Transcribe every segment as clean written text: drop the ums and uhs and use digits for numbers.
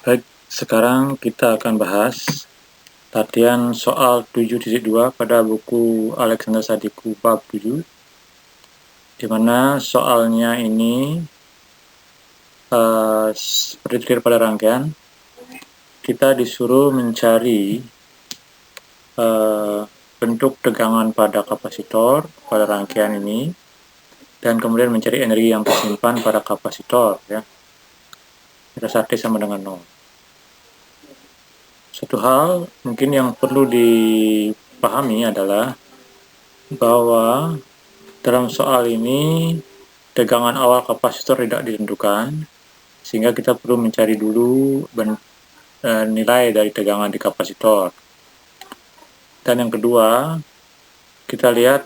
Baik, sekarang kita akan bahas latihan soal 7.2 pada buku Alexander Sadiku bab 7, di mana soalnya ini seperti pada rangkaian, kita disuruh mencari bentuk tegangan pada kapasitor pada rangkaian ini, dan kemudian mencari energi yang tersimpan pada kapasitor, ya, pada saat T sama dengan 0. Satu hal mungkin yang perlu dipahami adalah bahwa dalam soal ini tegangan awal kapasitor tidak ditentukan, sehingga kita perlu mencari dulu nilai dari tegangan di kapasitor. Dan yang kedua, kita lihat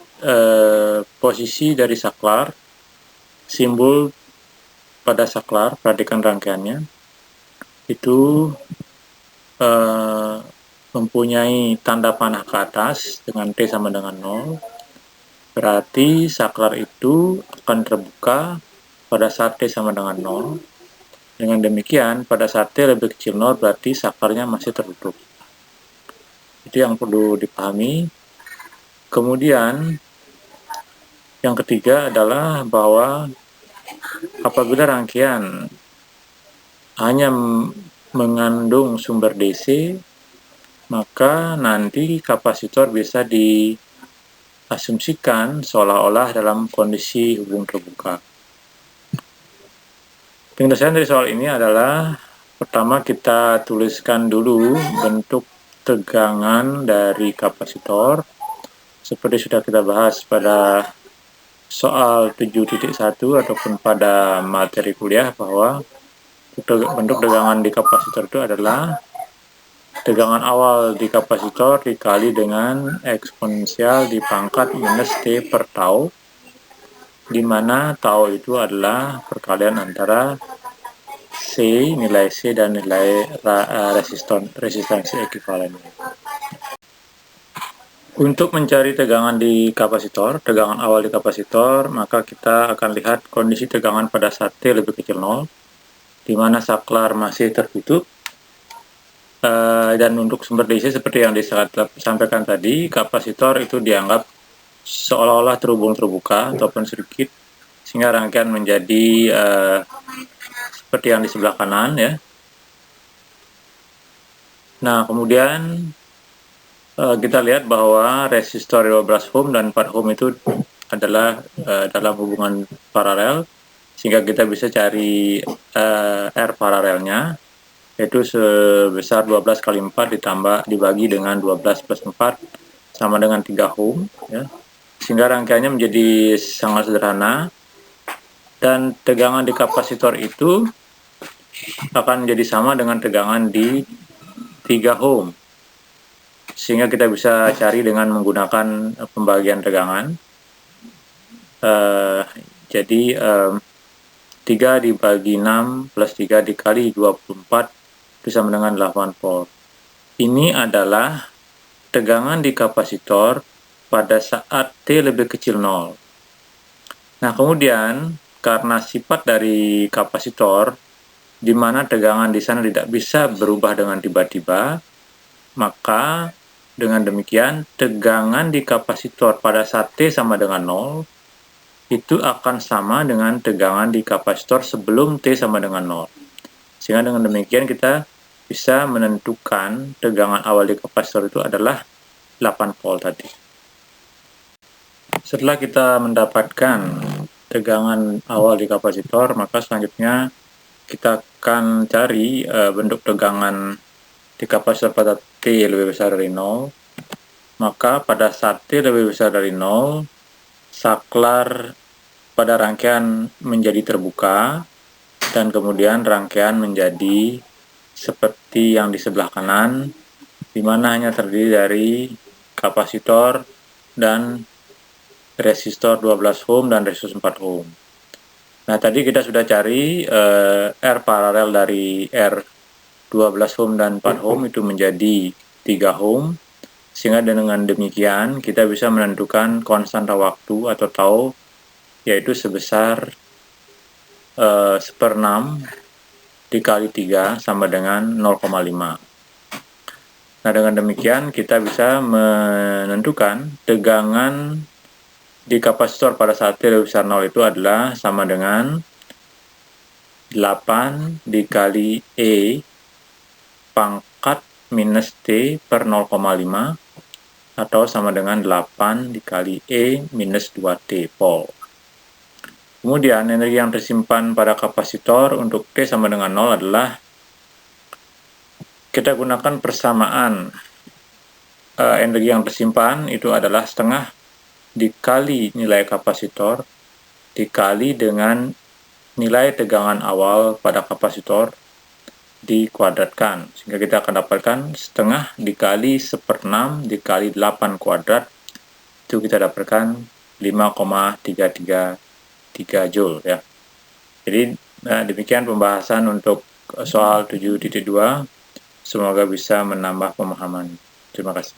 posisi dari saklar, simbol pada saklar, perhatikan rangkaiannya, itu mempunyai tanda panah ke atas dengan T sama dengan 0, berarti saklar itu akan terbuka pada saat T sama dengan 0. Dengan demikian, pada saat T lebih kecil 0 berarti saklarnya masih tertutup. Itu yang perlu dipahami. Kemudian, yang ketiga adalah bahwa apabila rangkaian hanya mengandung sumber DC, maka nanti kapasitor bisa diasumsikan seolah-olah dalam kondisi hubung terbuka. Penyelesaian dari soal ini adalah, pertama kita tuliskan dulu bentuk tegangan dari kapasitor, seperti sudah kita bahas pada soal 7.1 ataupun pada materi kuliah, bahwa bentuk tegangan di kapasitor itu adalah tegangan awal di kapasitor dikali dengan eksponensial di pangkat minus T per tau, di mana tau itu adalah perkalian antara C, nilai C, dan nilai resistansi ekivalen. Untuk mencari tegangan di kapasitor, tegangan awal di kapasitor, maka kita akan lihat kondisi tegangan pada saat T lebih kecil 0, di mana saklar masih tertutup. Dan untuk sumber DC seperti yang disampaikan tadi, kapasitor itu dianggap seolah-olah terhubung terbuka ataupun sedikit, sehingga rangkaian menjadi seperti yang di sebelah kanan, ya. Nah, kemudian kita lihat bahwa resistor 12 ohm dan 4 ohm itu adalah dalam hubungan paralel, sehingga kita bisa cari R paralelnya, yaitu sebesar 12 kali 4 dibagi dengan 12 plus 4 sama dengan 3 ohm, ya. Sehingga rangkaiannya menjadi sangat sederhana, dan tegangan di kapasitor itu akan menjadi sama dengan tegangan di 3 ohm, sehingga kita bisa cari dengan menggunakan pembagian tegangan. Jadi 3 dibagi 6 plus 3 dikali 24 itu sama dengan 8 volt. Ini adalah tegangan di kapasitor pada saat T lebih kecil 0. Nah, kemudian karena sifat dari kapasitor, di mana tegangan di sana tidak bisa berubah dengan tiba-tiba, maka dengan demikian tegangan di kapasitor pada saat T sama dengan 0 itu akan sama dengan tegangan di kapasitor sebelum T sama dengan 0. Sehingga dengan demikian kita bisa menentukan tegangan awal di kapasitor itu adalah 8 volt tadi. Setelah kita mendapatkan tegangan awal di kapasitor, maka selanjutnya kita akan cari bentuk tegangan di kapasitor pada T lebih besar dari 0. Maka pada saat T lebih besar dari 0, saklar pada rangkaian menjadi terbuka, dan kemudian rangkaian menjadi seperti yang di sebelah kanan, di mana hanya terdiri dari kapasitor dan resistor 12 ohm dan resistor 4 ohm. Nah, tadi kita sudah cari R paralel dari R 12 ohm dan 4 ohm itu menjadi 3 ohm, sehingga dengan demikian kita bisa menentukan konstanta waktu atau tau, yaitu sebesar 1/6 dikali 3 sama dengan 0,5. Nah, dengan demikian kita bisa menentukan tegangan di kapasitor pada saat T lebih besar 0 itu adalah sama dengan 8 dikali E pangkat minus T per 0,5 atau sama dengan 8 dikali E minus 2T volt. Kemudian energi yang tersimpan pada kapasitor untuk T sama dengan 0 adalah kita gunakan persamaan energi yang tersimpan itu adalah setengah dikali nilai kapasitor dikali dengan nilai tegangan awal pada kapasitor dikuadratkan, sehingga kita akan dapatkan setengah dikali 1/6 dikali 8 kuadrat, itu kita dapatkan 5,333 Joule ya. Jadi demikian pembahasan untuk soal 7.2. Semoga bisa menambah pemahaman. Terima kasih.